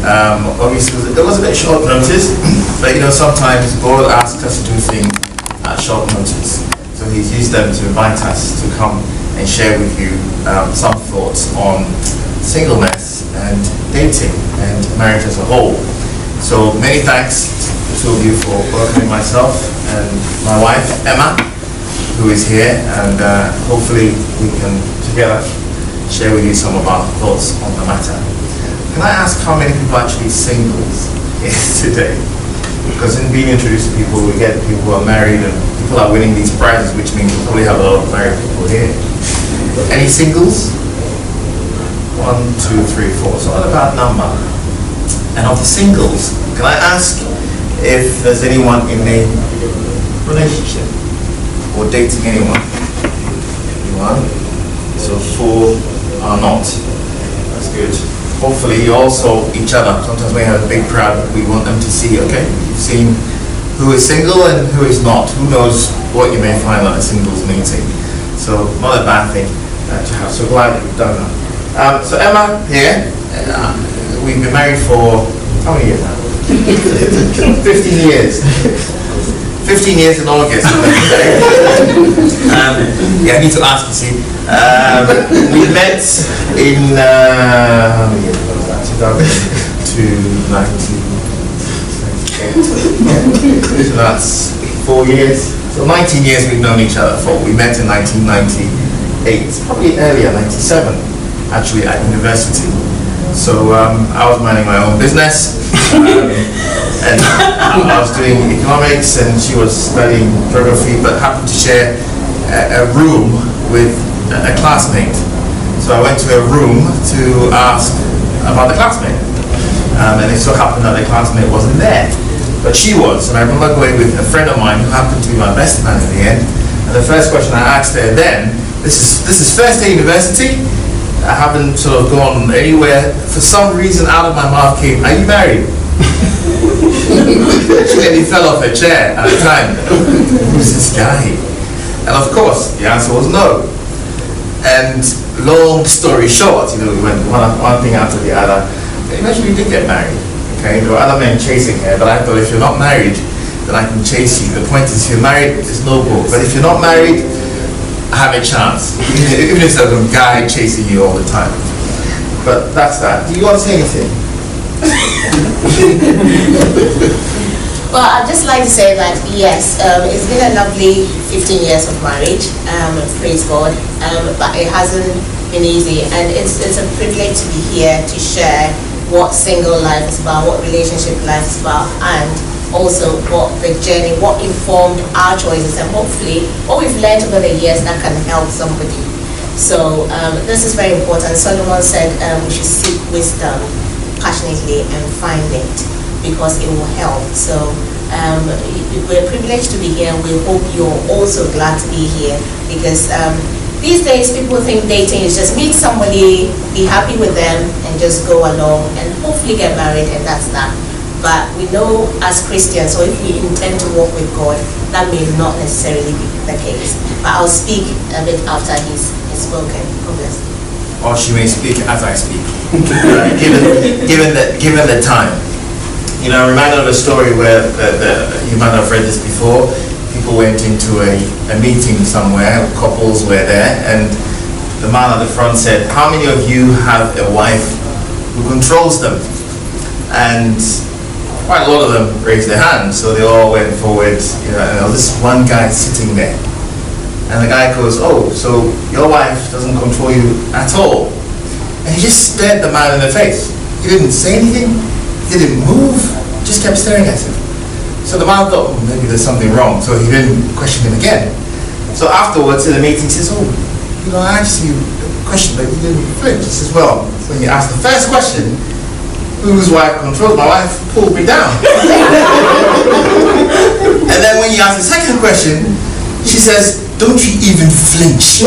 Obviously, it was a bit short notice, but sometimes God asks us to do things at short notice. So He's used them to invite us to come and share with you some thoughts on singleness and dating and marriage as a whole. So many thanks to the two of you for welcoming myself and my wife Emma, who is here, and hopefully we can together share with you some of our thoughts on the matter. Can I ask how many people are actually singles here today? Because in being introduced to people, we get people who are married and people are winning these prizes, which means we probably have a lot of married people here. Any singles? 1, 2, 3, 4. So what about number? And of the singles, can I ask if there's anyone in a relationship or dating anyone? Anyone? So 4 are not. That's good. Hopefully you also each other. Sometimes when you have a big crowd, we want them to see, okay? You've seen who is single and who is not. Who knows what you may find at a singles meeting. So not a bad thing to have. So glad you've done that. So Emma here, we've been married for how many years now? 15 years. 15 years in August. Yeah, I need to ask, you see. We met in, how many years ago was that? 2008. So that's 4 years. So 19 years we've known each other for. We met in 1998, probably earlier, 97, actually at university. So I was minding my own business, and I was doing economics, and she was studying geography, but happened to share a room with a classmate. So I went to her room to ask about the classmate, and it so happened that the classmate wasn't there, but she was. And I remember going with a friend of mine who happened to be my best man in the end. And the first question I asked her then, this is first day university. I haven't sort of gone anywhere. For some reason, out of my mouth came, "Are you married?" She nearly fell off her chair at the time. Who's this guy? And of course, the answer was no. And long story short, we went one thing after the other. Eventually, we did get married. Okay, there were other men chasing her, but I thought if you're not married, then I can chase you. The point is, if you're married, it's no go. But if you're not married, I have a chance, even if there's a guy chasing you all the time. But that's that. Do you want to say anything? Well, I'd just like to say that yes, it's been a lovely 15 years of marriage. Praise God. But it hasn't been easy, and it's a privilege to be here to share what single life is about, what relationship life is about, and also what the journey, what informed our choices, and hopefully what we've learned over the years that can help somebody. So this is very important. Solomon said we should seek wisdom passionately and find it because it will help. So we're privileged to be here. We hope you're also glad to be here because these days people think dating is just meet somebody, be happy with them, and just go along and hopefully get married, and that's that. But we know as Christians, so if we intend to walk with God, that may not necessarily be the case. But I'll speak a bit after he's spoken. God bless you. Or she may speak as I speak, given the time. I'm reminded of a story where you might have read this before. People went into a meeting somewhere, couples were there, and the man at the front said, "How many of you have a wife who controls them?" And quite a lot of them raised their hands, so they all went forward. And there was this one guy sitting there, and the guy goes, "Oh, so your wife doesn't control you at all?" And he just stared the man in the face. He didn't say anything, he didn't move, just kept staring at him. So the man thought, maybe there's something wrong, so he didn't question him again. So afterwards in the meeting, he says, "Oh, I asked you a question, but you didn't flinch." He says, "Well, when you asked the first question, whose wife controls, my wife pulled me down." And then when you ask the second question, she says, "Don't you even flinch."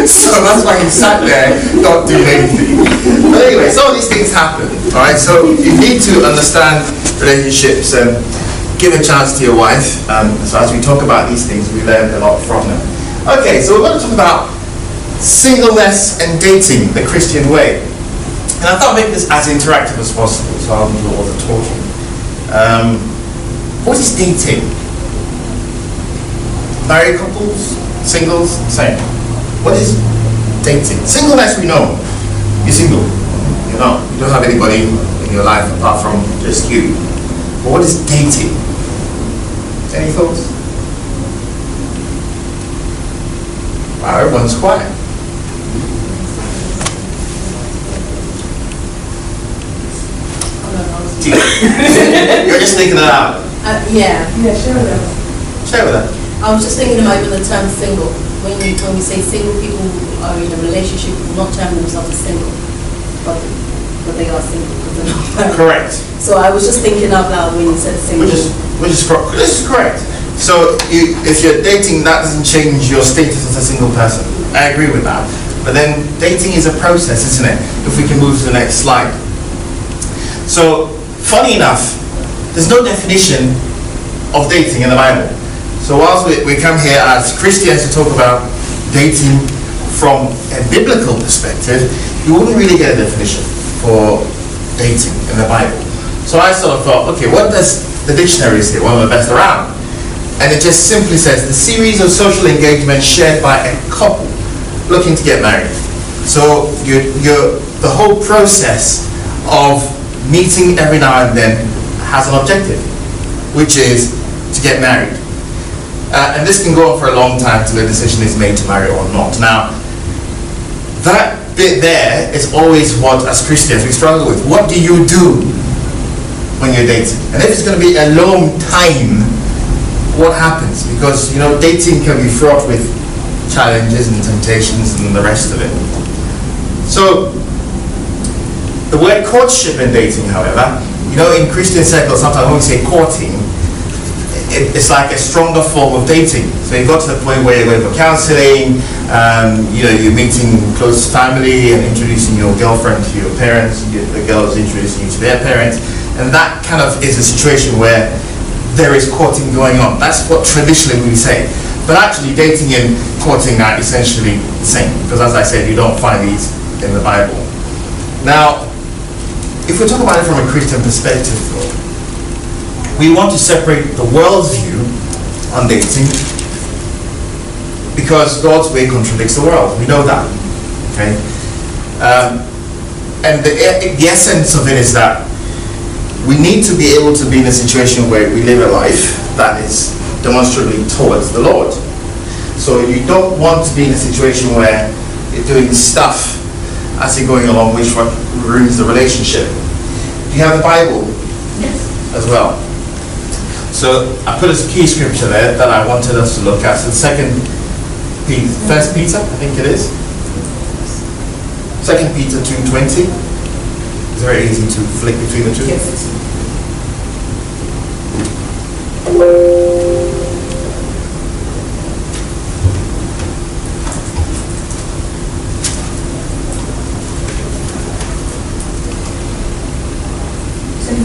So that's why he sat there not doing anything. But anyway, so all these things happen. Alright, so you need to understand relationships and give a chance to your wife. So as we talk about these things, we learn a lot from them. Okay, so we're going to talk about singleness and dating the Christian way. And I thought I'd make this as interactive as possible, so I'll do all the talking. What is dating? Married couples, singles, same. What is dating? Singleness, we know. You're single. You're not. You don't have anybody in your life apart from just you. But what is dating? Any thoughts? Wow, everyone's quiet. You're just thinking it out. Yeah, share with them. Share with that. I was just thinking about the term single. When we say single, people are in a relationship will not term themselves as single, but they are single because they're not married. Correct. So I was just thinking out loud when you said single. This is correct. So if you're dating, that doesn't change your status as a single person. I agree with that. But then dating is a process, isn't it? If we can move to the next slide. So, funny enough, there's no definition of dating in the Bible. So whilst we come here as Christians to talk about dating from a biblical perspective, you wouldn't really get a definition for dating in the Bible. So I sort of thought, okay, what does the dictionary say? One of the best around. And it just simply says, the series of social engagements shared by a couple looking to get married. So the whole process of meeting every now and then has an objective, which is to get married. And this can go on for a long time till a decision is made to marry or not. Now, that bit there is always what, as Christians, we struggle with. What do you do when you're dating? And if it's going to be a long time, what happens? Because, you know, dating can be fraught with challenges and temptations and the rest of it. So, the word courtship and dating, however, you know, in Christian circles, sometimes when we say courting, it's like a stronger form of dating. So you got to the point where you're going for counseling, you know, you're meeting close family and introducing your girlfriend to your parents, the girl is introducing you to their parents, and that kind of is a situation where there is courting going on. That's what traditionally we say. But actually dating and courting are essentially the same, because as I said, you don't find these in the Bible. Now, if we talk about it from a Christian perspective, though, we want to separate the world's view on dating because God's way contradicts the world. We know that. Okay? And the essence of it is that we need to be able to be in a situation where we live a life that is demonstrably towards the Lord. So you don't want to be in a situation where you're doing stuff as you're going along which ruins the relationship. Do you have the Bible? Yes. As well. So I put a key scripture there that I wanted us to look at. So 1 Peter, I think it is. 2 Peter 2:20. It's very easy to flick between the two. Yes.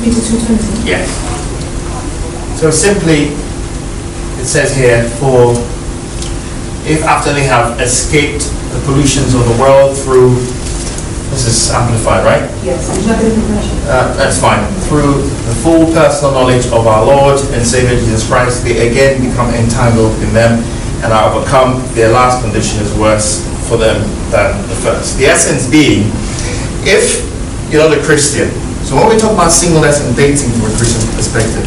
Peter 2:20. Yes. So simply, it says here, for if after they have escaped the pollutions of the world through, this is amplified, right? Yes. That's fine. Through the full personal knowledge of our Lord and Savior Jesus Christ, they again become entangled in them and are overcome. Their last condition is worse for them than the first. The essence being, if you're not a Christian, so when we talk about singleness and dating from a Christian perspective,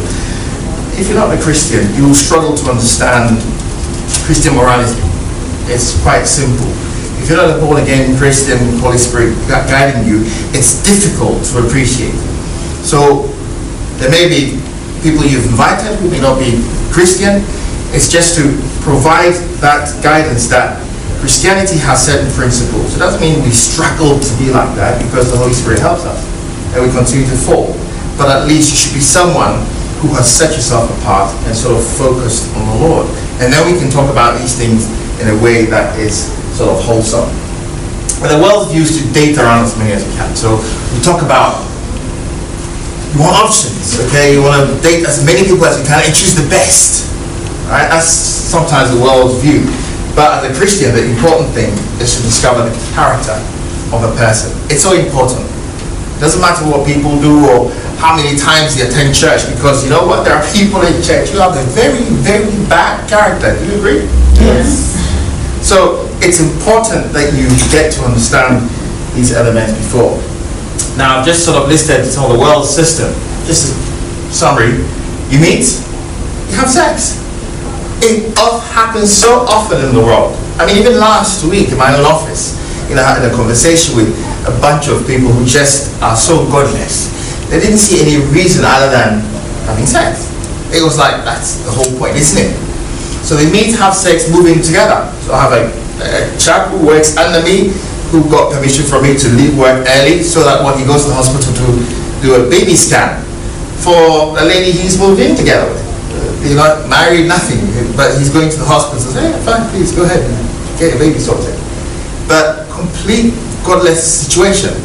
if you're not a Christian, you will struggle to understand Christian morality. It's quite simple. If you're not a born-again Christian, Holy Spirit guiding you, it's difficult to appreciate. So there may be people you've invited who may not be Christian. It's just to provide that guidance that Christianity has certain principles. It doesn't mean we struggle to be like that because the Holy Spirit helps us and we continue to fall. But at least you should be someone who has set yourself apart and sort of focused on the Lord. And then we can talk about these things in a way that is sort of wholesome. But the world views to date around as many as we can. So we talk about, you want options, okay? You want to date as many people as you can and choose the best. Right? That's sometimes the world's view. But as a Christian, the important thing is to discover the character of a person. It's so important. Doesn't matter what people do or how many times they attend church, because you know what? There are people in church who have a very, very bad character. Do you agree? Yes. So it's important that you get to understand these elements before. Now, I've just sort of listed some of the world system. Just a summary. You meet, you have sex. It happens so often in the world. I mean, even last week in my own office, I had a conversation with a bunch of people who just are so godless. They didn't see any reason other than having sex. It was like, that's the whole point, isn't it? So they meet, have sex, move in together. So I have a chap who works under me, who got permission from me to leave work early so that when he goes to the hospital to do a baby scan for a lady he's moved in together with. They're not married, nothing, but he's going to the hospital and says, hey, fine, please go ahead and get your baby sorted. But complete godless situation.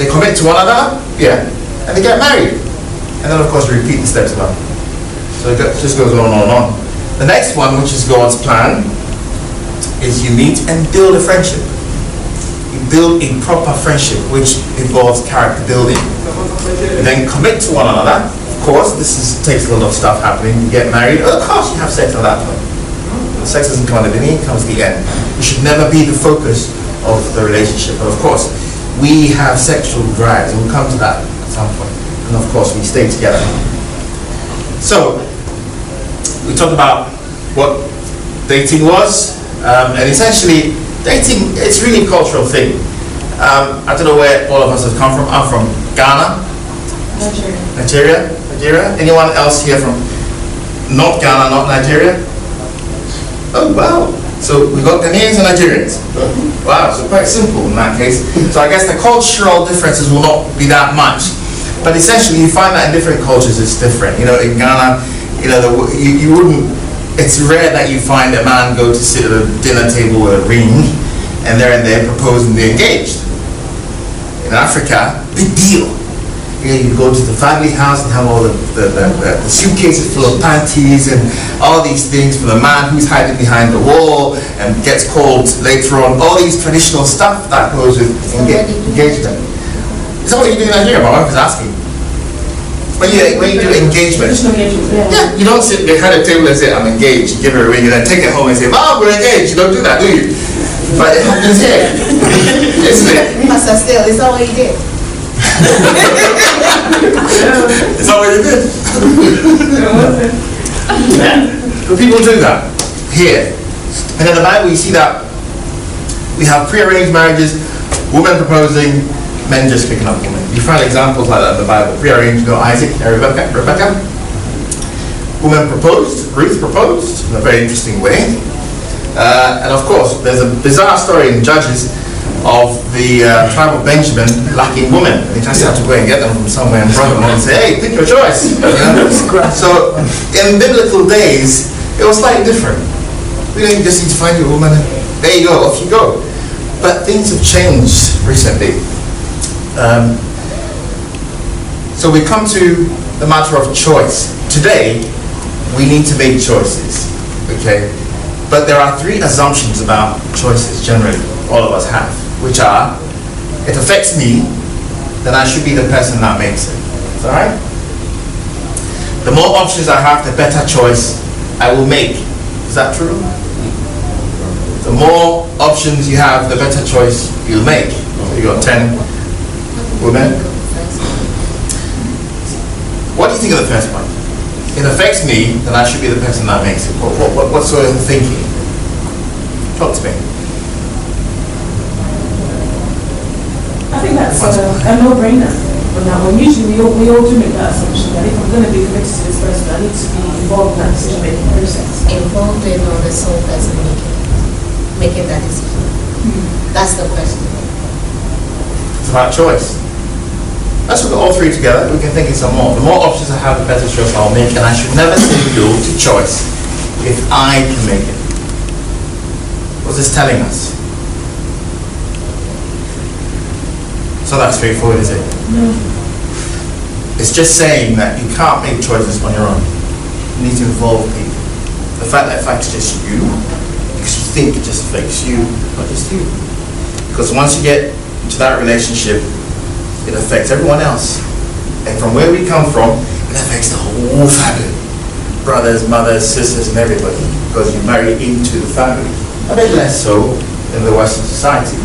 They commit to one another, yeah, and they get married. And then of course we repeat the steps above. So it just goes on and on. The next one, which is God's plan, is you meet and build a friendship. You build a proper friendship, which involves character building. You then commit to one another. Of course, takes a lot of stuff happening. You get married. Of course, you have sex at that point. Sex doesn't come at the beginning, it comes at the end. It should never be the focus of the relationship. But of course, we have sexual drives, and we'll come to that at some point. And of course, we stay together. So, we talked about what dating was, and essentially, dating, it's really a cultural thing. I don't know where all of us have come from. I'm from Ghana. Nigeria. Anyone else here from not Ghana, not Nigeria? Oh, wow. So we got Ghanaians and Nigerians. Wow, so quite simple in that case. So I guess the cultural differences will not be that much. But essentially, you find that in different cultures it's different. In Ghana, you wouldn't, it's rare that you find a man go to sit at a dinner table with a ring and they're propose and they're engaged. In Africa, big deal. You go to the family house and have all the suitcases full of panties and all these things for the man who's hiding behind the wall and gets called later on. All these traditional stuff that goes with engagement. Is that what you do in Nigeria? My wife was asking. When you do engagement, yeah, you don't sit behind a table and say, I'm engaged, you give her a ring and then take it home and say, Mom, we're engaged. You don't do that, do you? But it happens here. Isn't it? Pastor, still, is that what you did? Is that what you did? But people do that here. And in the Bible you see that we have pre-arranged marriages, women proposing, men just picking up women. You find examples like that in the Bible. Pre-arranged, Isaac and Rebecca. Women proposed, Ruth proposed in a very interesting way. And of course, there's a bizarre story in Judges of the tribe of Benjamin lacking women. They just have to go and get them from somewhere in front of them and say, hey, pick your choice. So in biblical days, it was slightly different. We don't just need to find your woman and there you go, off you go. But things have changed recently. So we come to the matter of choice. Today, we need to make choices, okay? But there are three assumptions about choices generally, all of us have, which are, it affects me, then I should be the person that makes it. Is that right? The more options I have, the better choice I will make. Is that true? The more options you have, the better choice you'll make. So you got 10 women. What do you think of the first one? It affects me, then I should be the person that makes it. What sort of thinking? Talk to me. I think that's a no-brainer on that one. Usually we all do make that assumption that if I'm going to be committed to this person, I need to be involved in that decision-making process. Involved in or the sole person making that decision? That's the question. It's about choice. Let's look at all three together. We can think of some more. The more options I have, the better choice I'll make, and I should never say no to choice if I can make it. What's this telling us? So that's straightforward, is it? No. It's just saying that you can't make choices on your own. You need to involve people. The fact that it affects just you, because you think it just affects you, not just you. Because once you get into that relationship, it affects everyone else. And from where we come from, it affects the whole family. Brothers, mothers, sisters, and everybody, because you marry into the family. A bit less so in the Western society,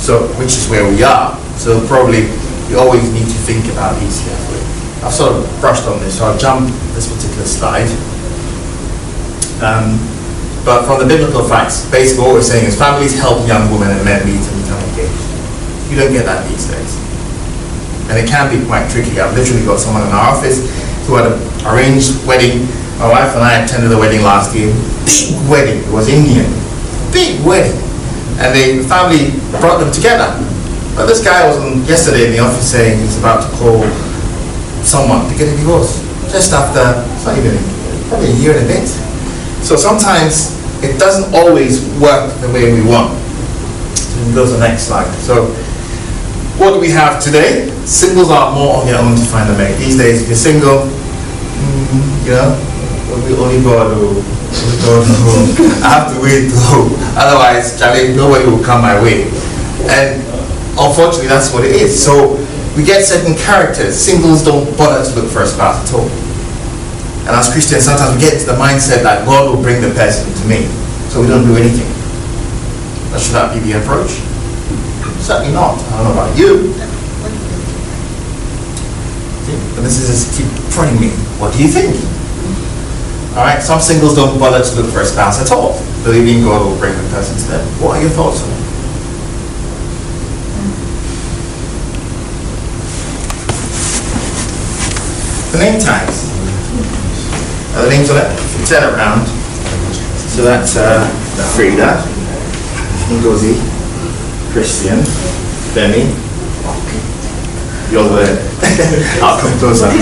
so which is where we are. So probably you always need to think about these carefully. I've sort of brushed on this, so I'll jump this particular slide. But from the biblical facts, basically what we're saying is families help young women and men meet and become engaged. You don't get that these days. And it can be quite tricky. I've literally got someone in our office who had an arranged wedding. My wife and I attended the wedding last year. Big wedding. It was Indian. Big wedding. And the family brought them together. But this guy was on yesterday in the office saying he's about to call someone to get a divorce. Just after, it's not even, probably a year and a bit. So sometimes it doesn't always work the way we want. So we can go to the next slide. So what do we have today? Singles are more on their own to find a mate. These days, if you're single, you know, only God will, I have to wait though. Otherwise, Charlie, nobody will come my way. And unfortunately, that's what it is. So we get certain characters. Singles don't bother to look for a spouse at all. And as Christians, sometimes we get to the mindset that God will bring the person to me. So we don't do anything. But should that be the approach? Certainly not. I don't know about you. But this is just keep prodding me. What do you think? Alright, some singles don't bother to look for a spouse at all, believing God will bring the person to them. What are your thoughts on it? The name tags. The names on it, if you turn it around. So that's Frida, Ngozi, Christian, Femi. You're there. I'll come closer.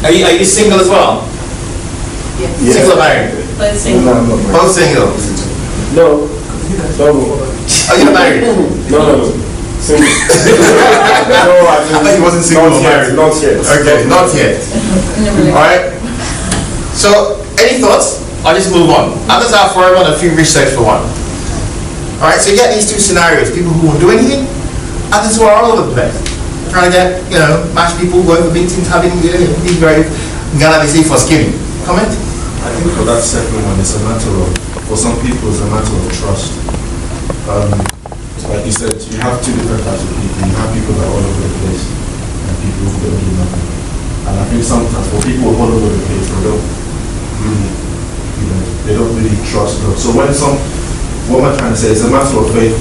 Are you single as well? Yes. Single or married? Both single. No. Both single. No. Are you married? No. Single. No, I thought he wasn't single or married. Not yet. Okay, not yet. Alright. So, any thoughts? I'll just move on. Others are for everyone, a few research for one. Alright, so you get these two scenarios. People who won't do anything, others who are all over the place. Trying to get, match people, going for meetings, having, being very, Ghana they say for skinny. Comment? I think for that second one, it's a matter of, for some people, it's a matter of trust. Like you said, you have two different types of people. You have people that are all over the place, and people who don't do nothing. And I think sometimes for people all over the place, they don't really trust God. So what I'm trying to say is a matter of faith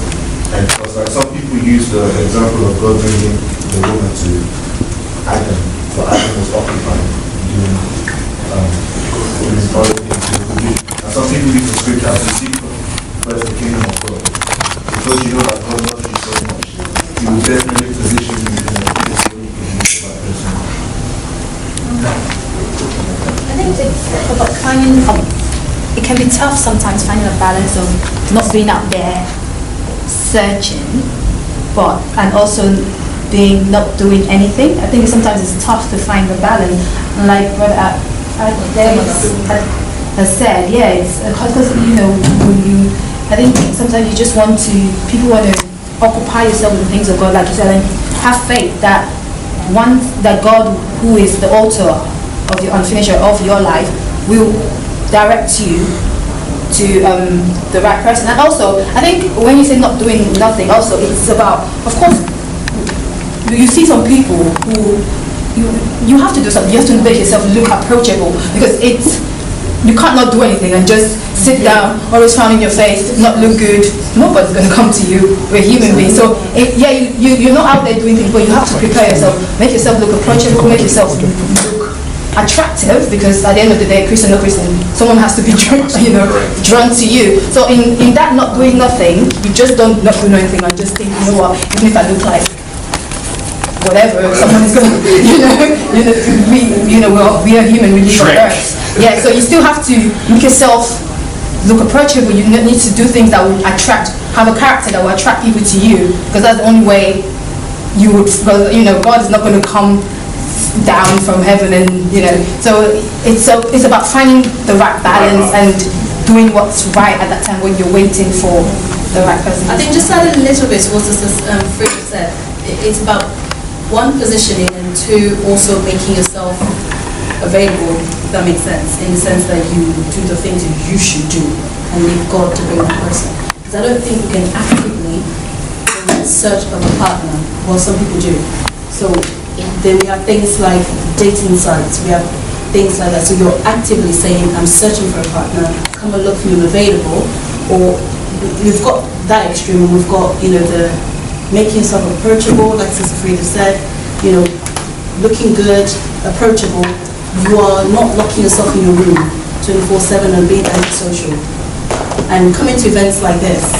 and trust. Like some people use the example of God bringing the woman to Adam, but Adam was occupied doing his other things he could do. And some people use the scripture to seek first the kingdom of God. Because you know that God loves you so much, He will definitely position you in a place where you can use that person. I think it's about finding, it can be tough sometimes finding a balance of not being out there searching, and also not doing anything. I think sometimes it's tough to find the balance. And like Brother has said, it's because when you, I think sometimes you just people want to occupy yourself with the things of God, like you said, and have faith that God, who is the author of your finisher of your life, will direct you to the right person. And also, I think when you say not doing nothing, also it's about, of course, you see some people who you have to do something. You have to make yourself look approachable, because you can't not do anything and just sit down, always frowning your face, not look good. Nobody's going to come to you. We're human beings. So you're not out there doing things, but you have to prepare yourself, make yourself look approachable, make yourself look attractive, because at the end of the day, Christian or Christian, someone has to be drawn to you. So in that not doing nothing, you just don't not do anything and just think, you know what, even if I look like whatever, someone is going to, we are human, we live on earth. Yeah, so you still have to make yourself look approachable. You need to do things that will have a character that will attract people to you, because that's the only way you would, God is not going to come down from heaven, and so it's about finding the right balance and doing what's right at that time when you're waiting for the right person. I think just add a little bit to what Frida said. It's about one, positioning, and two, also making yourself available, if that makes sense, in the sense that you do the things you should do and leave God to bring the person. Because I don't think we can actively go in search of a partner. Well, some people do. So then we have things like dating sites, we have things like that. So you're actively saying, I'm searching for a partner, come and look for me, I'm available. Or we've got that extreme, and we've got, the making yourself approachable, like Sister Frida said, looking good, approachable. You are not locking yourself in your room 24/7 and being antisocial. And coming to events like this,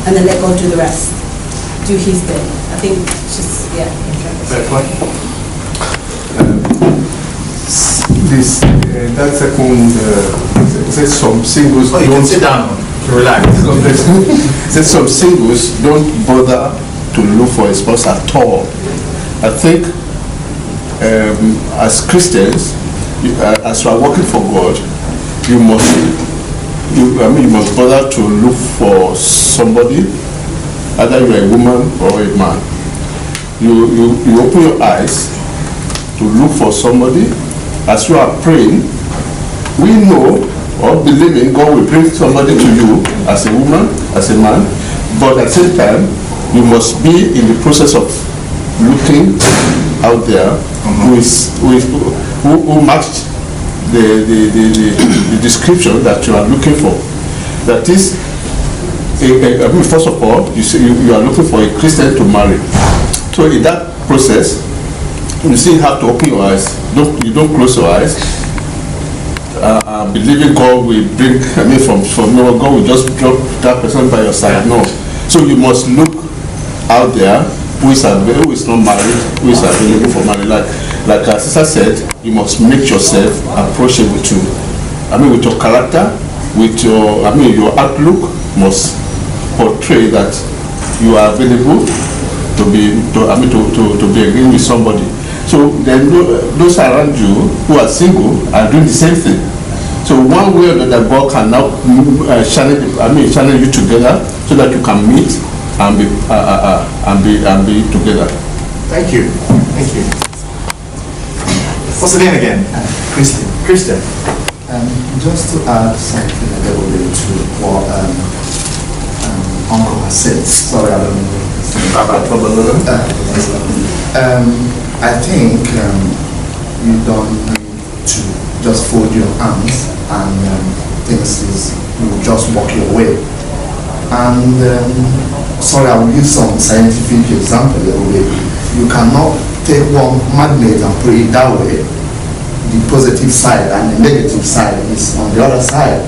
and then let God do the rest. Do His bit. I think just, Fair point. That second, says some singles Oh, you can sit down, relax. Says some singles don't bother to look for a spouse at all. I think as Christians, as you are working for God, you must bother to look for somebody, either you are a woman or a man. You open your eyes to look for somebody. As you are praying, we know or believing God will bring somebody to you as a woman, as a man, but at the same time, you must be in the process of looking out there who matched the description that you are looking for. That is, first of all, you are looking for a Christian to marry. So in that process, you still have to open your eyes. You don't close your eyes. Believing God will bring, from God will just drop that person by your side. No. So you must look out there who is not married, who is available for marriage. Like our sister said, you must make yourself approachable too. With your character, with your outlook must portray that you are available to be agreeing with somebody. So then those around you who are single are doing the same thing. So one way or another, God can now channel you together so that you can meet and be together. Thank you. What's the name again? Christian. Just to add something a little bit to what Uncle has said. Sorry, I don't know. I think you don't need to just fold your arms and things will just walk your way. And sorry, I will use some scientific example a little bit. You cannot take one magnet and put it that way. The positive side and the negative side is on the other side.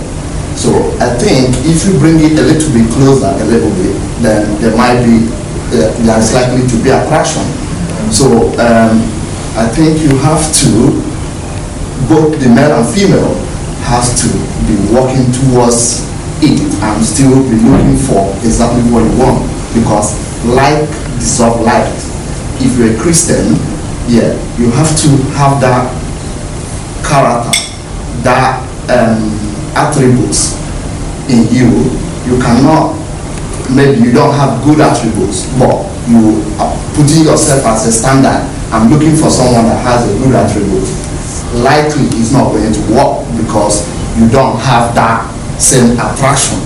So I think if you bring it a little bit closer, a little bit, then there is likely to be attraction. So I think you have to, both the male and female has to be working towards it and still be looking for exactly what you want, because like dissolve like. If you're a Christian, you have to have that character, that attributes in you. You cannot, maybe you don't have good attributes, but you are putting yourself as a standard and looking for someone that has a good attribute. Likely it's not going to work because you don't have that same attraction.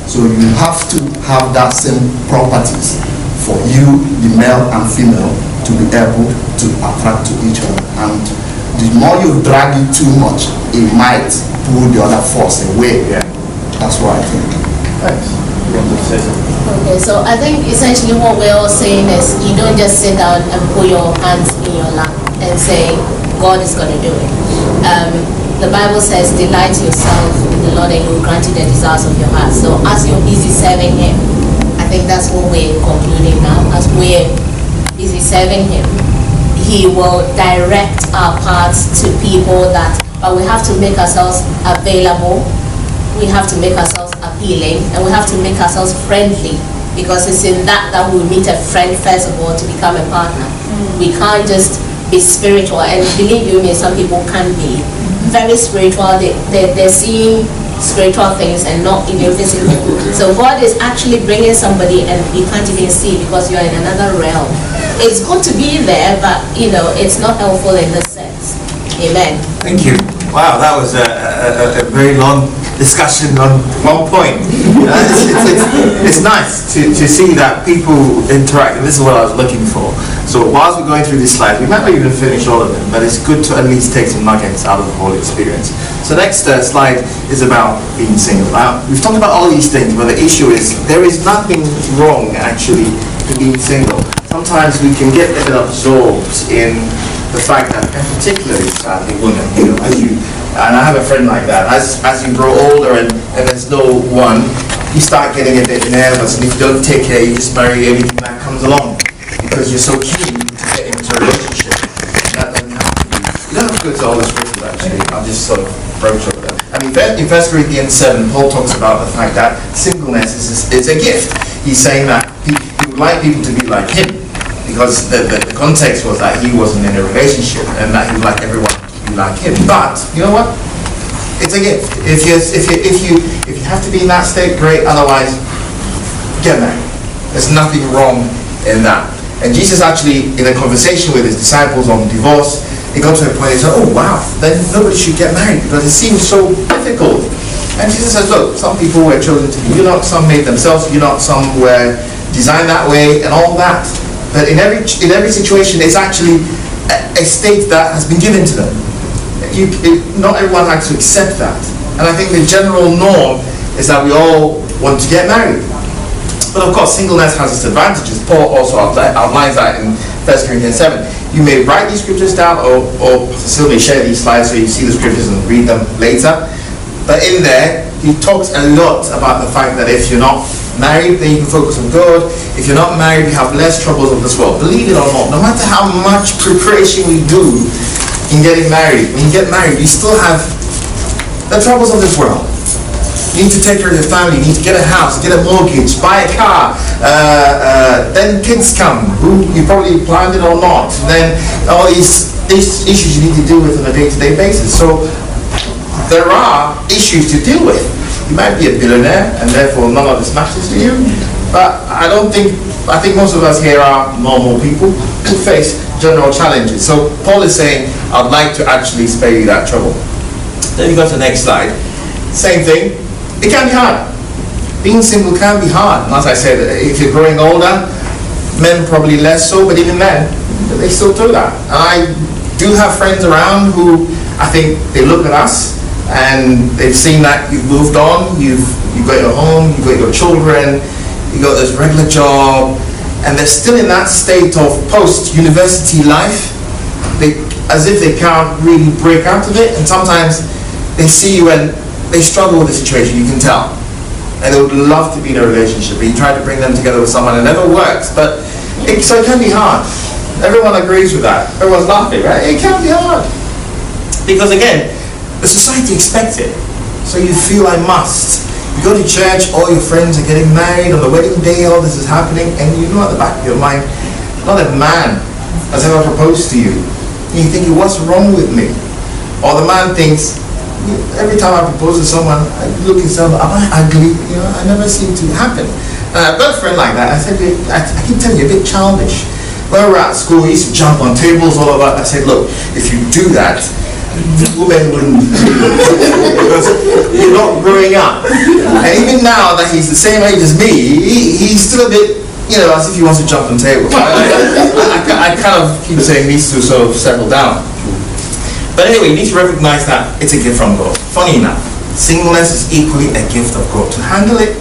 So you have to have that same properties for you, the male and female, to be able to attract to each other. And the more you drag it too much, it might pull the other force away. That's what I think. Thanks. Okay, so I think essentially what we're all saying is you don't just sit down and put your hands in your lap and say, God is going to do it. The Bible says, delight yourself in the Lord and He will grant you the desires of your heart. So as you're busy serving Him, I think that's what we're concluding now. As we're busy serving Him, He will direct our paths to people but we have to make ourselves available. We have to make ourselves appealing, and we have to make ourselves friendly, because it's in that we meet a friend first of all to become a partner. We can't just be spiritual, and believe you me, some people can be very spiritual. They're seeing spiritual things and not in your physical. So God is actually bringing somebody and you can't even see because you're in another realm. It's good to be there, but it's not helpful in this sense. Amen. Thank you. Wow, that was a very long discussion on one point. It's nice to see that people interact, and this is what I was looking for. So whilst we're going through these slides, we might not even finish all of them, but it's good to at least take some nuggets out of the whole experience. So next slide is about being single. Now, we've talked about all these things, but the issue is there is nothing wrong actually to being single. Sometimes we can get a bit absorbed in the fact that, and particularly sadly women, and I have a friend like that, as you grow older and there's no one, you start getting a bit nervous, and if you don't take care, you just marry everything that comes along, because you're so keen to get into a relationship. That doesn't have to be. You don't have to go to all the scriptures actually, I'll just sort of broach over them. I mean, in 1 Corinthians 7, Paul talks about the fact that singleness is a gift. He's saying that he would like people to be like him, because the context was that he wasn't in a relationship and that he would like everyone to be like him. But you know what? It's a gift. If you have to be in that state, great. Otherwise, get married. There's nothing wrong in that. And Jesus actually, in a conversation with his disciples on divorce, he got to a point he said, "Oh wow, then nobody should get married because it seems so difficult." And Jesus says, "Look, some people were chosen to be eunuchs, some made themselves eunuchs, some were designed that way, and all that." But in every situation, it's actually a state that has been given to them. Not everyone has to accept that. And I think the general norm is that we all want to get married. But of course, singleness has its advantages. Paul also outlines that in 1 Corinthians 7. You may write these scriptures down, or Pastor may share these slides so you see the scriptures and read them later. But in there, he talks a lot about the fact that if you're not married, then you can focus on God. If you're not married, you have less troubles of this world. Believe it or not, no matter how much preparation we do in getting married, when you get married, you still have the troubles of this world. You need to take care of your family, you need to get a house, get a mortgage, buy a car, then kids come, who you probably planned it or not, and then all these issues you need to deal with on a day-to-day basis. So there are issues to deal with. You might be a billionaire and therefore none of this matters to you, but I think most of us here are normal people who face general challenges. So Paul is saying, I'd like to actually spare you that trouble. Then you go to the next slide. Same thing, it can be hard. Being single can be hard. And as I said, if you're growing older, men probably less so, but even men, they still do that. And I do have friends around who I think they look at us and they've seen that you've moved on, you've got your home, you've got your children, you've got this regular job, and they're still in that state of post-university life, as if they can't really break out of it. And sometimes they see you and they struggle with the situation, you can tell. And they would love to be in a relationship, but you try to bring them together with someone, it never works. So it can be hard. Everyone agrees with that. Everyone's laughing, right? It can be hard. Because again, the society expects it, so you feel I must. You go to church, all your friends are getting married, on the wedding day all this is happening, and you know at the back of your mind, not a man has ever proposed to you. And you think, what's wrong with me? Or the man thinks, every time I propose to someone, I look and say, am I ugly? I never seem to happen. And I've got a friend like that. I said, I keep telling you, a bit childish. When we were at school, we used to jump on tables, all of that. I said, look, if you do that, women wouldn't because you're not growing up. And even now that he's the same age as me, he's still a bit, as if he wants to jump on tables. I kind of keep saying needs to sort of settle down. But anyway, you need to recognize that it's a gift from God. Funny enough, singleness is equally a gift of God. To handle it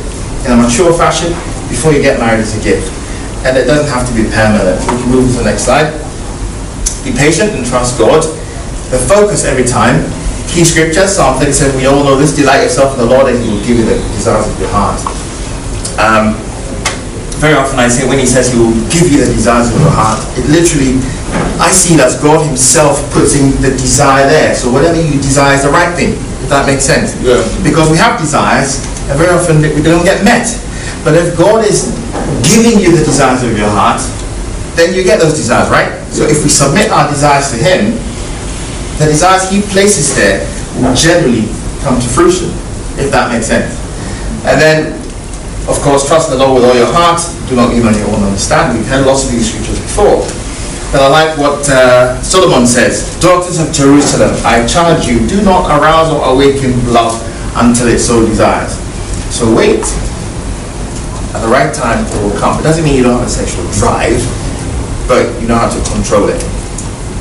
in a mature fashion before you get married is a gift. And it doesn't have to be permanent. We can move to the next slide. Be patient and trust God. The focus every time. Key scripture, Psalm 37, we all know this, delight yourself in the Lord and he will give you the desires of your heart. Very often I say when he says he will give you the desires of your heart, it literally, I see it as God himself putting the desire there. So whatever you desire is the right thing, if that makes sense. Yeah. Because we have desires and very often we don't get met. But if God is giving you the desires of your heart, then you get those desires, right? So if we submit our desires to him, the desires he places there will generally come to fruition. if that makes sense. And then, of course, trust the Lord with all your heart. Do not lean on your own understanding. We've heard lots of these scriptures before. But I like what Solomon says. Daughters of Jerusalem, I charge you, do not arouse or awaken love until it so desires. So wait. At the right time, it will come. It doesn't mean you don't have a sexual drive, but you know how to control it.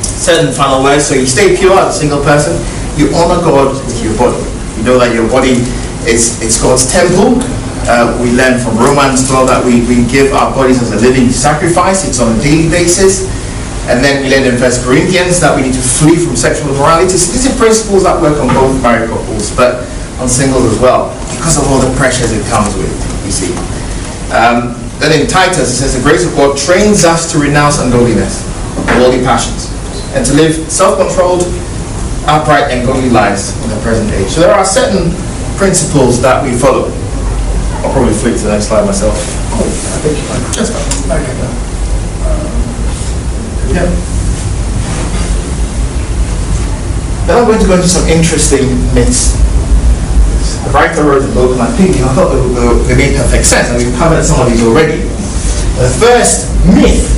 Certain final words. So you stay pure as a single person. You honor God with your body. You know that your body is God's temple. We learn from Romans 12 that we give our bodies as a living sacrifice. It's on a daily basis. And then we learn in 1 Corinthians that we need to flee from sexual immorality. So these are principles that work on both married couples, but on singles as well, because of all the pressures it comes with, you see. Then in Titus, it says, the grace of God trains us to renounce ungodliness, worldly passions, and to live self-controlled, upright, and godly lives in the present age. So there are certain principles that we follow. I'll probably flick to the next slide myself. Oh, I think you might just back at that. Yeah. Then I'm going to go into some interesting myths. The writer wrote a book, and I think I thought they made perfect sense, and we've covered some of these already. The first myth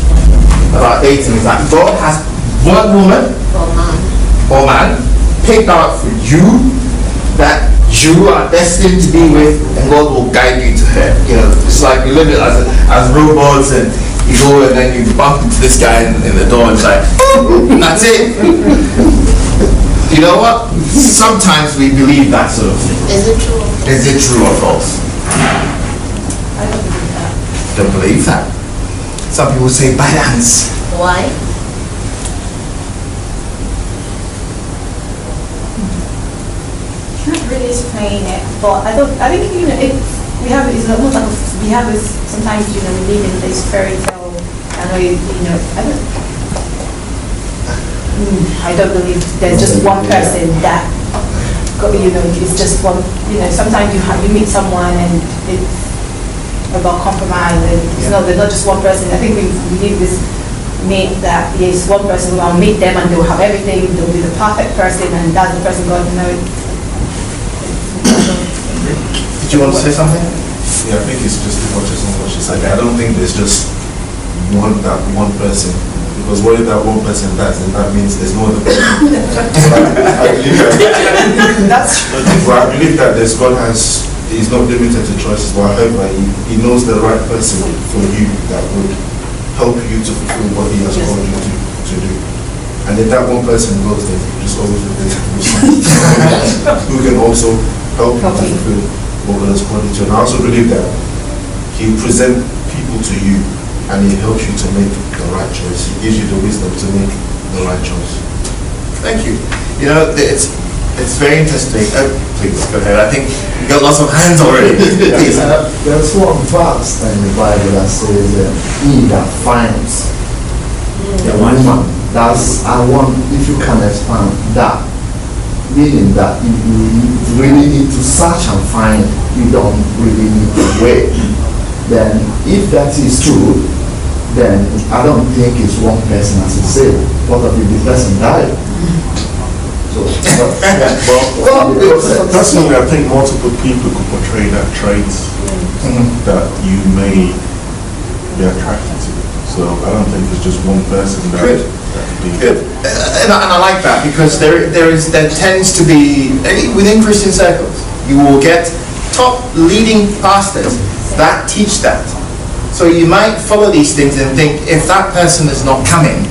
about dating is that God has one woman or man picked out for you that you are destined to be with, and God will guide you to her. You know, it's like we live it as robots, and you go and then you bump into this guy in the door, and it's like, and that's it. You know what? Sometimes we believe that sort of thing. Is it true? Is it true or false? I don't believe that. Don't believe that. Some people say balance. Why? Can't really explain it, but I think we have it's almost like we have this sometimes we live in this fairy tale. I don't believe there's just one person that it's just one. Sometimes you meet someone and it's about compromise, and they're not just one person. I think we believe this myth that yes, one person will meet them and they'll have everything. They'll be the perfect person, and that's the person God knows. Did you want to say something? Yeah, I think it's just what she said. I don't think there's just one person, because what if that one person dies, and that means there's no other person. I believe that there's God he's not limited to choices, but however he knows the right person for you that would help you to fulfill what he has called you to do. And if that one person goes, then you just always look at someone who can also help you to fulfill what God has called you to. And I also believe that he presents people to you and he helps you to make the right choice. He gives you the wisdom to make the right choice. Thank you. It's very interesting. Please go ahead. I think you got lots of hands already. Please. There's one verse in the Bible that says, he that finds a woman. I want, if you can expand that, meaning that if you really need to search and find, you don't really need to wait. Then, if that is true, then I don't think it's one person as you say. What if the person died? So, personally, I think multiple people could portray that trait that you may be attracted to. So I don't think it's just one person that could be. Good. And I like that, because there tends to be, within Christian circles, you will get top leading pastors that teach that. So you might follow these things and think, if that person is not coming,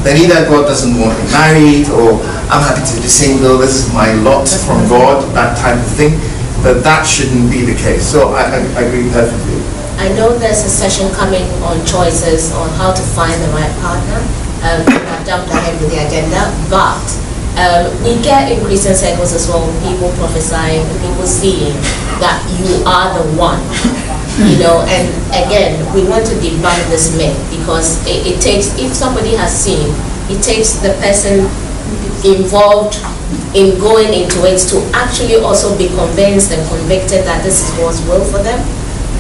then either God doesn't want me married, or I'm happy to be single, this is my lot from God, that type of thing. But that shouldn't be the case. So I agree perfectly. I know there's a session coming on choices on how to find the right partner. I've jumped ahead with the agenda, but we get in Christian circles as well, people prophesying, people seeing that you are the one. And again, we want to debunk this myth, because it takes, if somebody has seen, it takes the person involved in going into it to actually also be convinced and convicted that this is God's will for them.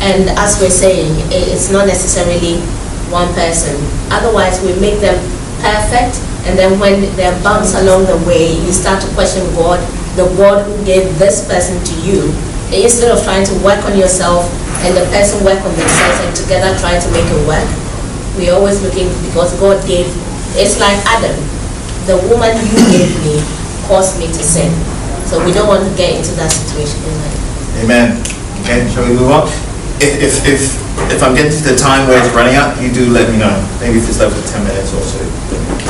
And as we're saying, it's not necessarily one person. Otherwise, we make them perfect, and then when there are bumps along the way, you start to question God, the God who gave this person to you, instead of trying to work on yourself and the person work on themselves and together try to make it work, we're always looking, because God gave, it's like Adam, the woman you gave me caused me to sin. So we don't want to get into that situation. Amen. Okay, shall we move on? If I'm getting to the time where it's running out, you do let me know. Maybe if it's left with 10 minutes or so.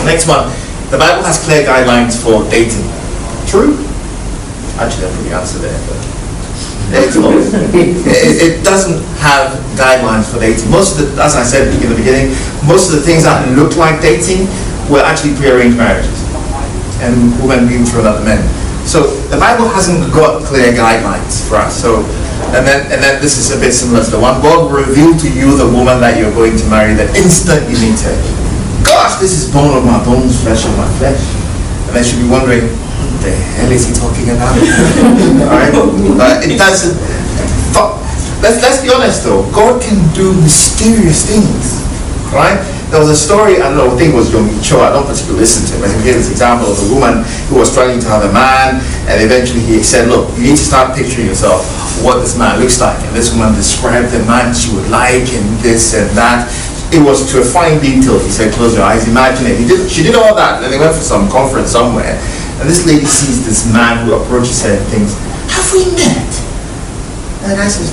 Next one. The Bible has clear guidelines for dating. True? Actually, I put the answer there. But it doesn't have guidelines for dating. Most of the, as I said in the beginning, most of the things that look like dating were actually pre-arranged marriages and women being thrown at the men. So the Bible hasn't got clear guidelines for us. So and then this is a bit similar to the one. God will reveal to you the woman that you're going to marry the instant you meet her. Gosh, this is bone of my bones, flesh of my flesh. And then she'll be wondering, what the hell is he talking about? Alright? It doesn't. Let's be honest though. God can do mysterious things. Right? There was a story, I don't know, I think it was Yomi Cho, I don't particularly listen to him, but he gave this example of a woman who was struggling to have a man, and eventually he said, look, you need to start picturing yourself what this man looks like. And this woman described the man she would like, and this and that. It was to a fine detail. He said, close your eyes, imagine it. She did all that, and then they went for some conference somewhere, and this lady sees this man who approaches her and thinks, have we met? And the guy says,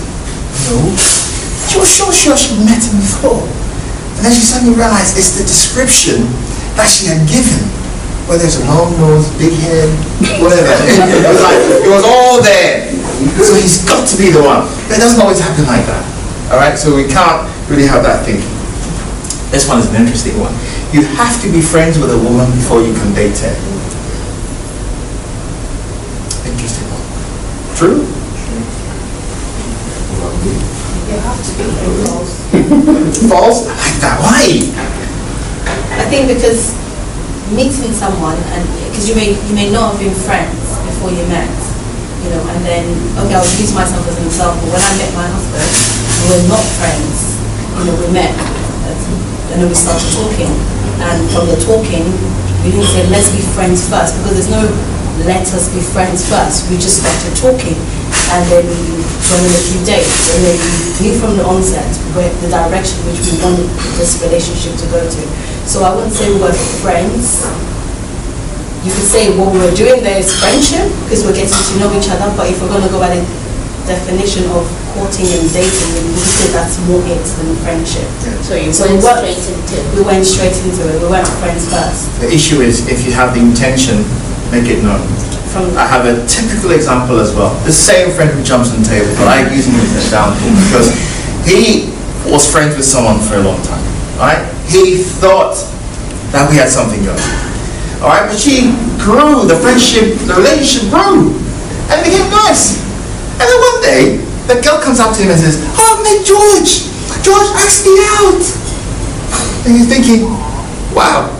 no. She was so sure she met him before. And then she suddenly realized it's the description that she had given. Whether it's a long nose, big head, whatever. It was all there. So he's got to be the one. But it doesn't always happen like that. Alright, so we can't really have that thinking. This one is an interesting one. You have to be friends with a woman before you can date her. Interesting one. True? You have to be false. False? I like that. Why? I think because meeting someone, and because you may not have been friends before you met, you know, and then, okay, I'll use myself as an example. When I met my husband, we were not friends. You know, we met, and then we started talking, and from the talking, we didn't say let's be friends first, because there's no let us be friends first. We just started talking, and then we went on a few dates, and then we knew from the onset where the direction which we wanted this relationship to go to. So I wouldn't say we were friends. You could say what we were doing there is friendship, because we're getting to know each other, but if we're going to go by the definition of courting and dating, we would say that's more it than friendship. So you went straight into it. We went straight into it. We weren't friends first. The issue is if you have the intention, make it known. I have a typical example as well. The same friend who jumps on the table, but I use him as an example because he was friends with someone for a long time. Right? He thought that we had something going. Alright, but she grew, the friendship, the relationship grew, and it became nice. And then one day, the girl comes up to him and says, oh, I met George. George asked me out. And he's thinking, wow,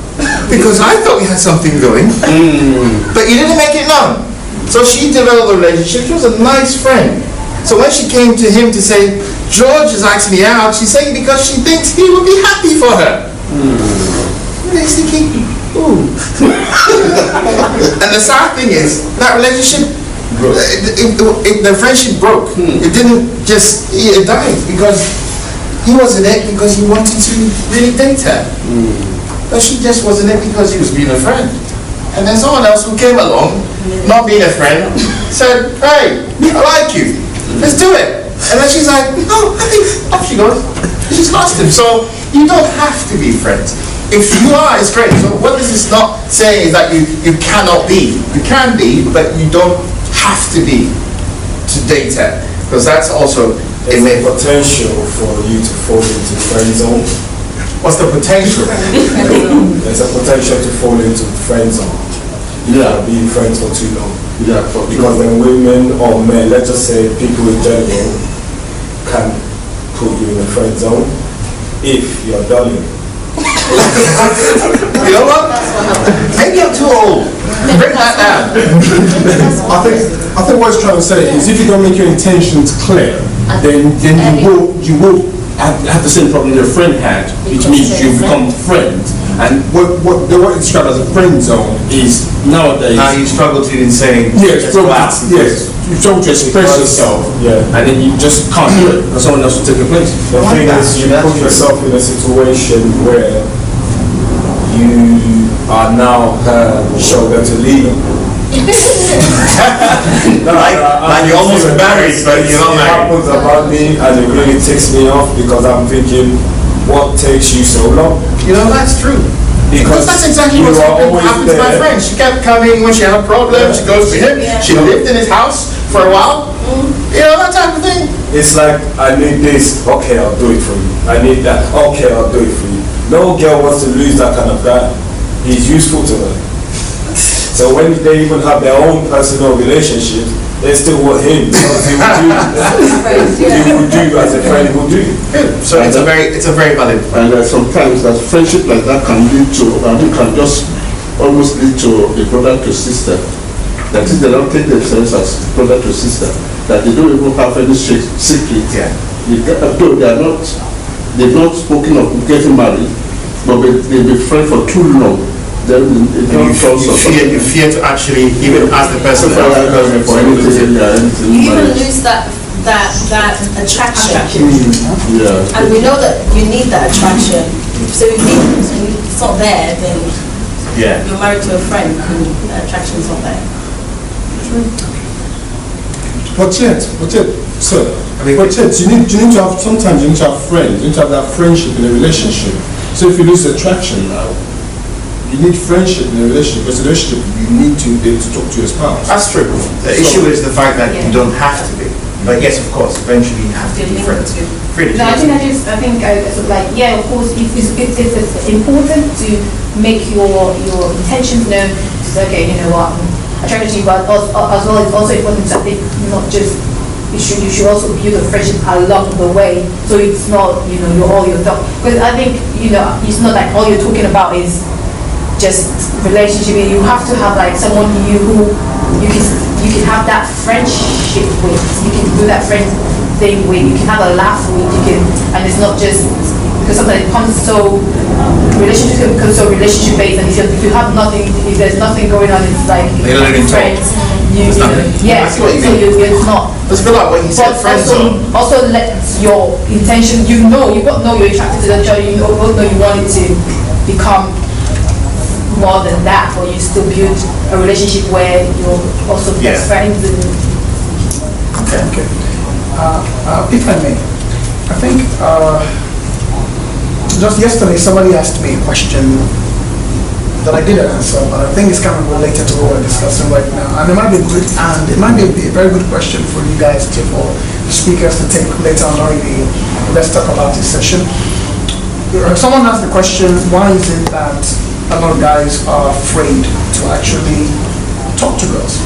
because I thought we had something going, but you didn't make it known. So she developed a relationship. She was a nice friend. So when she came to him to say, George has asked me out, she's saying because she thinks he would be happy for her. And he's thinking, ooh. And the sad thing is, that relationship, the friendship broke. It didn't just, it died because he was in it because he wanted to really date her. But she just was in it because he was being a friend. And then someone else who came along, not being a friend, said, hey, I like you, let's do it. And then she's like, oh, I think, off she goes. She's lost him. So you don't have to be friends. If you are, it's great. So what this is not saying is that you cannot be. You can be, but you don't have to be to date her. Because that's also a potential for you to fall into friend zone. What's the potential? There's a potential to fall into friend zone. Being friends for too long. Because then women or men, let's just say people in general, can put you in a friend zone if you're dulling. You know what? Maybe I'm too old. Bring that down. I think what he's trying to say is if you don't make your intentions clear, then you will have the same problem your friend had, which means you become friends. And what they want to describe as a friend zone is nowadays. How you struggle to even say. Yes, you struggle to express yourself. Yeah, and then you just can't do it, and someone else will take your place. The thing is, you put yourself in a situation where you are now her shoulder to lean on. Like you're almost married, but you're not married. It happens about me, and it really ticks me off because I'm thinking, what takes you so long? You know, that's true. Because that's exactly what happened to my friend. She kept coming when she had a problem, she goes to him, she lived in his house for a while. You know, that type of thing. It's like, I need this, okay, I'll do it for you. I need that, okay, I'll do it for you. No girl wants to lose that kind of guy. He's useful to her. So when they even have their own personal relationships, they still want him because he would do as a friend would do. So it's a very valid point. And sometimes that friendship like that can lead to, can just almost lead to a brother to sister. That is, they don't take themselves as brother to sister. That they don't even have any secret. Yeah. Though they've not spoken of getting married, but they've been friends for too long. Then you fear to actually even ask the person for anything. You even lose that attraction. Yeah. And we know that you need that attraction. So if it's not there, then you're married to a friend and that attraction is not there. But yet, sir, you need to have, sometimes you need to have friends, you need to have that friendship in a relationship. So if you lose attraction now, you need friendship in a relationship, because in a relationship you need to be able to talk to your spouse. That's true. The issue is the fact that you don't have to be. But yes, of course, eventually you have to be friends. No, I think of course, it's important to make your intentions known. To say, okay, you know what, I'm attracted to you, but as well, it's also important to think not just. You should also build a friendship along the way, so it's not all your thought. Because I think it's not like all you're talking about is just relationship. You have to have like someone who you can have that friendship with. You can do that friend thing with. You can have a laugh with. And it's not just because sometimes it becomes so relationship based. And if you have nothing, if there's nothing going on, it's like they don't even friends. It's not. It's a bit like what you said, friends also let your intention. You both know you're attracted to each other. You both know you want it to become more than that, but you still build a relationship where you're also best friends. Okay. If I may, I think just yesterday somebody asked me a question that I didn't answer, but I think it's kind of related to what we're discussing right now, and it might be good, and it might be a very good question for you guys for the speakers to take later on during the Let's Talk About This session. Someone asked the question, why is it that a lot of guys are afraid to actually talk to girls?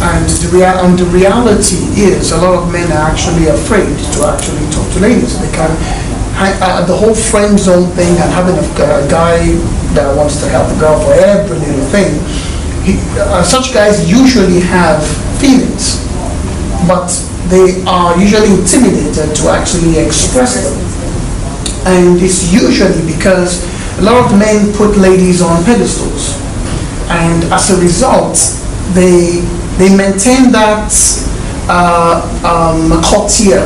And the reality is a lot of men are actually afraid to actually talk to ladies. They can the whole friend zone thing and having a guy that wants to help a girl for every little thing. Such guys usually have feelings, but they are usually intimidated to actually express them. And it's usually because a lot of men put ladies on pedestals, and as a result, they maintain that courtier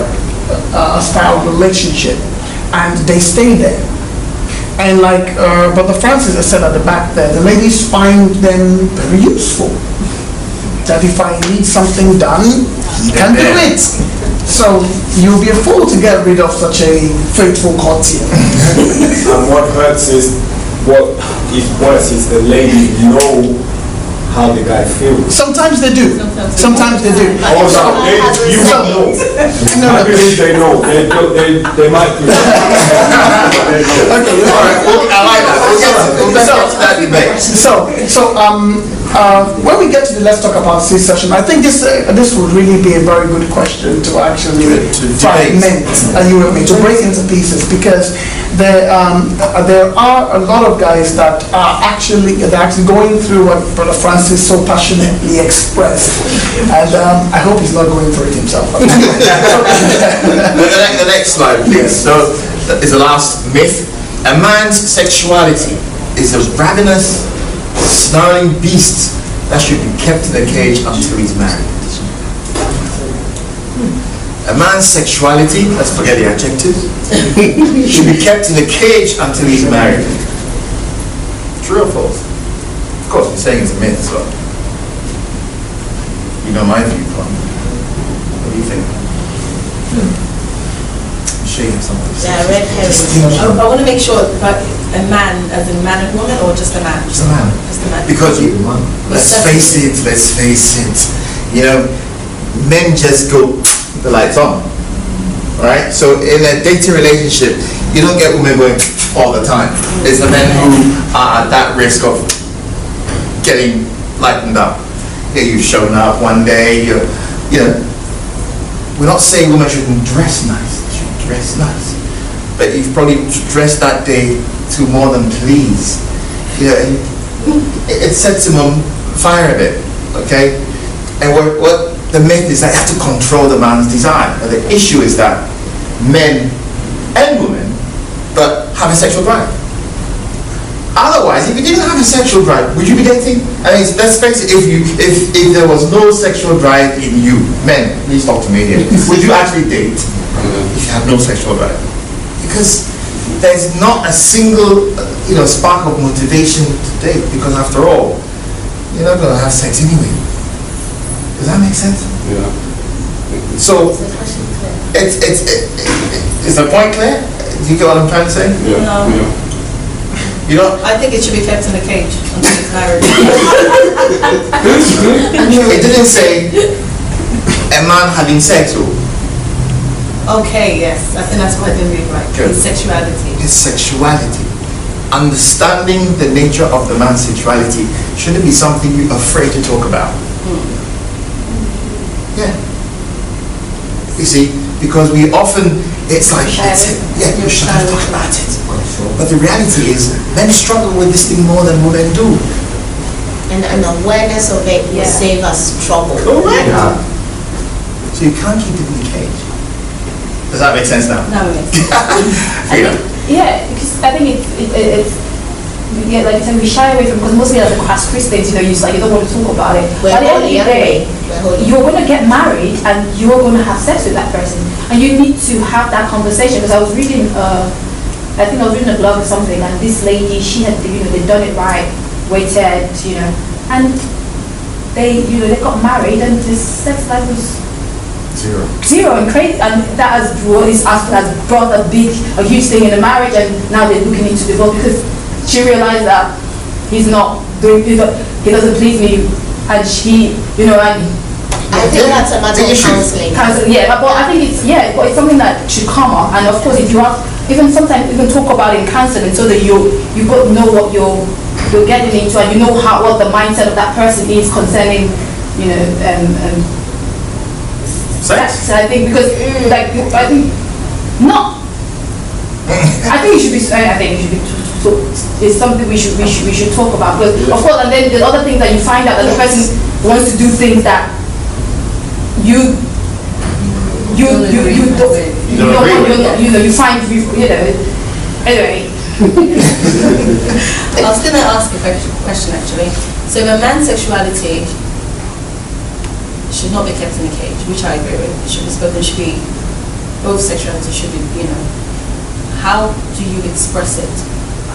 style relationship, and they stay there. And like Brother Francis has said at the back there, the ladies find them very useful. That if I need something done, he can do it. So you'll be a fool to get rid of such a faithful courtier. And what hurts is, what is worse is the ladies know how the guy feels. Sometimes they do. Sometimes they do. You know. I believe they know. They might do. Okay, all right. I like that. We'll get to that debate. So when we get to the Let's Talk About This session, I think this would really be a very good question to actually fragment to break into pieces, because there are a lot of guys that are actually going through what Brother Francis so passionately expressed, and I hope he's not going through it himself. The next slide, please. So is the last myth. A man's sexuality is a ravenous, snarling beast that should be kept in a cage until he's married. A man's sexuality, let's forget the adjective, should be kept in a cage until he's married. True or false? Of course, we're saying it's a myth, so you know my viewpoint. What do you think? I'm sure you have something to say. Yeah, red herring. I want to make sure, but a man, as in man and woman, or just a man? Just a man. Just a man. Because let's face it, you know, men just go the lights on, right? So in a dating relationship, you don't get women going all the time. It's the men who are at that risk of getting lightened up. Yeah, you've shown up one day, you know, we're not saying women shouldn't dress nice, they should dress nice. But you've probably dressed that day to more than please. You know, it sets him on fire a bit, okay? And what the myth is that you have to control the man's desire. But the issue is that men and women but have a sexual drive. Otherwise, if you didn't have a sexual drive, would you be dating? I mean, let's face it, if there was no sexual drive in you, men, please talk to me here, would you actually date if you had no sexual drive? Because there's not a single, spark of motivation to date, because after all, you're not going to have sex anyway. Does that make sense? Yeah. So, is the point clear? Do you get what I'm trying to say? Yeah. No. Yeah. You know? I think it should be kept in a cage until he's married. It didn't say a man having sex. Okay, yes. I think that's what I didn't read right. Good. His sexuality. His sexuality. Understanding the nature of the man's sexuality shouldn't be something you're afraid to talk about. Yeah. You see, because we often, it's like, you should talk about it. But the reality is, men struggle with this thing more than women do. And an awareness of it will save us trouble. Correct. So you can't keep it in the cage. Does that make sense now? No, Freedom. Yeah, because I think it's like you said, we shy away from, because mostly as Christians, you don't want to talk about it. But at the end of the day, you're going to get married and you're going to have sex with that person, and you need to have that conversation. Because I was reading, I think I was reading a blog or something, and this lady, she had, they'd done it right, waited, and they got married, and this sex life was zero and crazy, and that has brought a huge thing in the marriage, and now they're looking into divorce because she realized that he doesn't please me, and she, and I think that's a matter of counseling. Yeah, but I think it's something that should come up, and of course, if you have sometimes talk about it in counseling, so that you got to know what you're getting into, and what the mindset of that person is concerning, sex. I think because I think it should be. So it's something we should talk about. Because of course, and then the other thing that you find out that the person wants to do things that you find anyway. I was going to ask a question actually. So if a man's sexuality should not be kept in a cage, which I agree with, it should be spoken, both sexuality should be, how do you express it?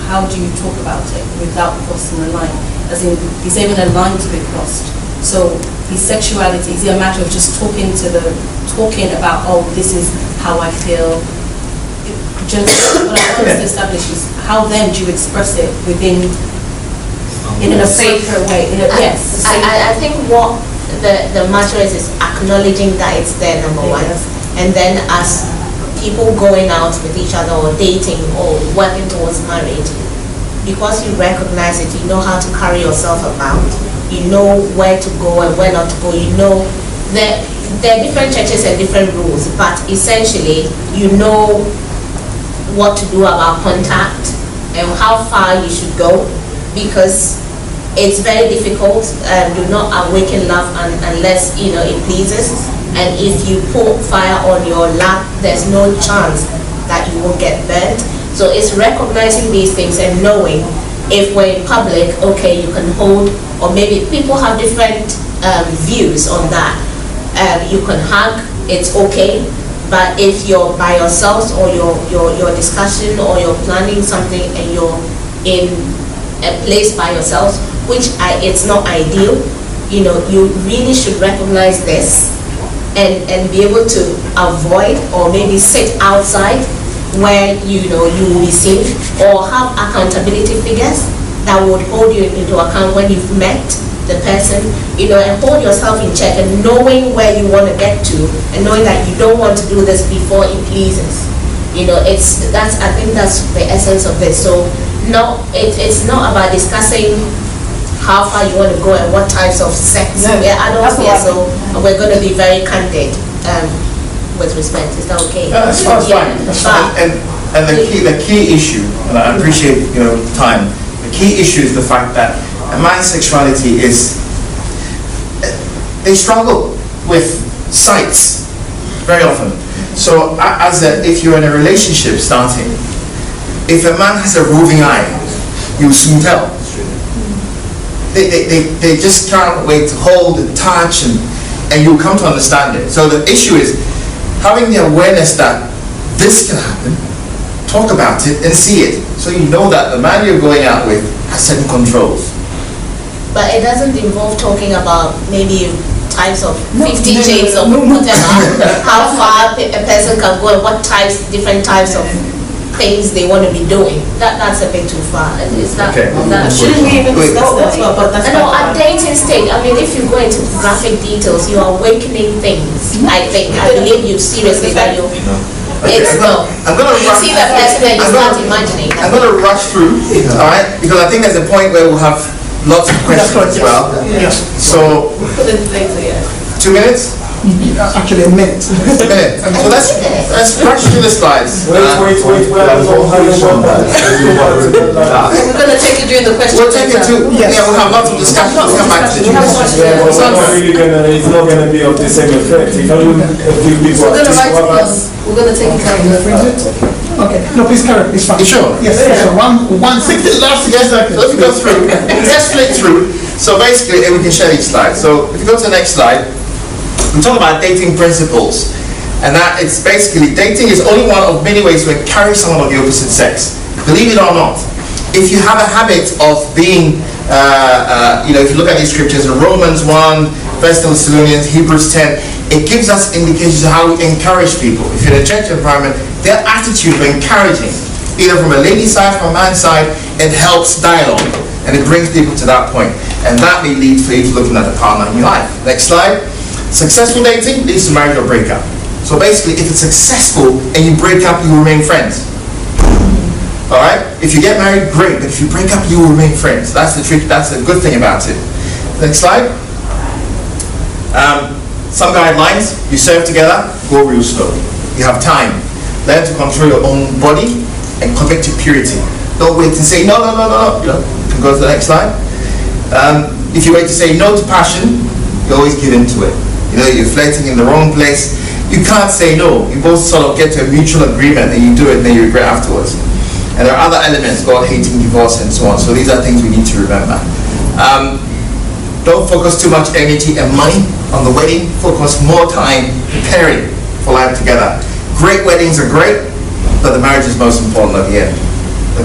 How do you talk about it without crossing the line? As in, is there even a line to be crossed? So his sexuality, is it a matter of just talking about, oh, this is how I feel? What I want to establish is how then do you express it in a safer way? I think what the matter is acknowledging that it's there, number one, and then as people going out with each other or dating or working towards marriage, because you recognize it, you know how to carry yourself about, you know where to go and where not to go, there are different churches and different rules, but essentially you know what to do about contact and how far you should go, because it's very difficult. Do not awaken love unless it pleases, and if you pour fire on your lap, there's no chance that you won't get burnt. So it's recognizing these things and knowing if we're in public, okay, you can hold, or maybe people have different views on that. You can hug, it's okay, but if you're by yourselves or you're discussing or you're planning something and you're in a place by yourselves, which it's not ideal, you know, you really should recognize this and be able to avoid or maybe sit outside where you know you will be safe, or have accountability figures that would hold you into account when you've met the person, you know, and hold yourself in check, and knowing where you want to get to, and knowing that you don't want to do this before it pleases. You know, I think that's the essence of this. So no, it's not about discussing how far you want to go and what types of sex. We're adults here, so we're going to be very candid with respect. Is that okay? That's fine. That's fine. And the key issue, and I appreciate time. The key issue is the fact that a man's sexuality is, they struggle with sights very often. So if you're in a relationship starting, if a man has a roving eye, you'll soon tell. They just can't wait to hold and touch, and you'll come to understand it. So the issue is having the awareness that this can happen, talk about it and see it. So you know that the man you're going out with has certain controls. But it doesn't involve talking about maybe types of 50 shades of whatever, how far a person can go and what different types of things they want to be doing. That's a bit too far. Is that, okay. Shouldn't we even discuss that? But at dating stage, I mean, if you go into graphic details, you are awakening things. I believe you seriously that you. Okay, I'm gonna you see the person and you start imagining. I'm going to rush through, all right? Because I think there's a point where we'll have lots of questions as well. Yes. So, 2 minutes? Actually, a minute. A minute. So let's rush through the slides. Wait. We're going to take it during the question. We'll take it to, we'll have lots of discussion. We'll come back to the it's not going to be of the same effect. We're going to take it down. Okay. No, please carry. It's fine. You sure? Yes. So 160 last. Yes, let me go through. Let's flick through. So basically, we can share each slide. So if you go to the next slide, we talk about dating principles, and that it's basically dating is only one of many ways to encourage someone of the opposite sex. Believe it or not, if you have a habit of being, if you look at these scriptures in Romans 1, 1 Thessalonians, Hebrews 10, it gives us indications of how we encourage people. If you're in a church environment, their attitude of encouraging, either from a lady's side, from a man's side, it helps dialogue, and it brings people to that point, and that may lead for you to looking at the partner in your life. Next slide. Successful dating leads to marriage or breakup. So basically, if it's successful and you break up, you remain friends. All right? If you get married, great. But if you break up, you will remain friends. That's the trick. That's the good thing about it. Next slide. Some guidelines. You serve together, go real slow. You have time. Learn to control your own body and commit to purity. Don't wait and say no. You can go to the next slide. If you wait to say no to passion, you always give into it. You're flirting in the wrong place. You can't say no. You both sort of get to a mutual agreement and you do it and then you regret afterwards. And there are other elements, God hating, divorce, and so on. So these are things we need to remember. Don't focus too much energy and money on the wedding. Focus more time preparing for life together. Great weddings are great, but the marriage is most important at the end.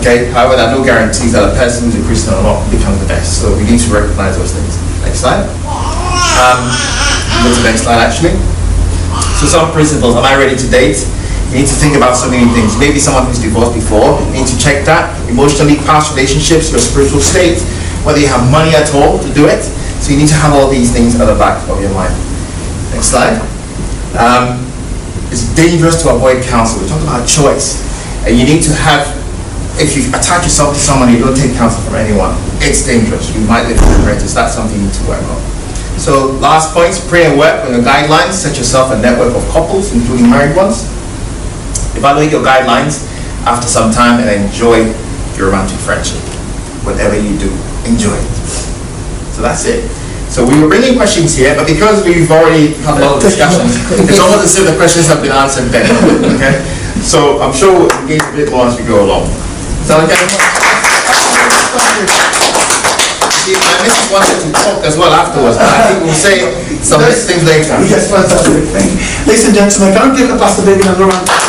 Okay? However, there are no guarantees that a person who's a Christian or not becomes the best. So we need to recognize those things. Next slide. Go to the next slide, actually. So some principles. Am I ready to date? You need to think about so many things. Maybe someone who's divorced before. You need to check that. Emotionally, past relationships, your spiritual state, whether you have money at all to do it. So you need to have all these things at the back of your mind. Next slide. It's dangerous to avoid counsel. We talked about choice. And you need to have, if you attach yourself to someone, you don't take counsel from anyone. It's dangerous. You might live regret it. That's something you need to work on. So last points, pray and work on your guidelines. Set yourself a network of couples, including married ones. Evaluate your guidelines after some time and enjoy your romantic friendship. Whatever you do, enjoy it. So that's it. So we were bringing questions here, but because we've already had a lot of discussions, it's almost as if the questions have been answered better. Okay? So I'm sure we'll engage a bit more as we go along. So okay. My missus wanted to talk as well afterwards, but I think we'll say some things later. Yes, fantastic. Thank you. Ladies and gentlemen, can I give Pastor David another round?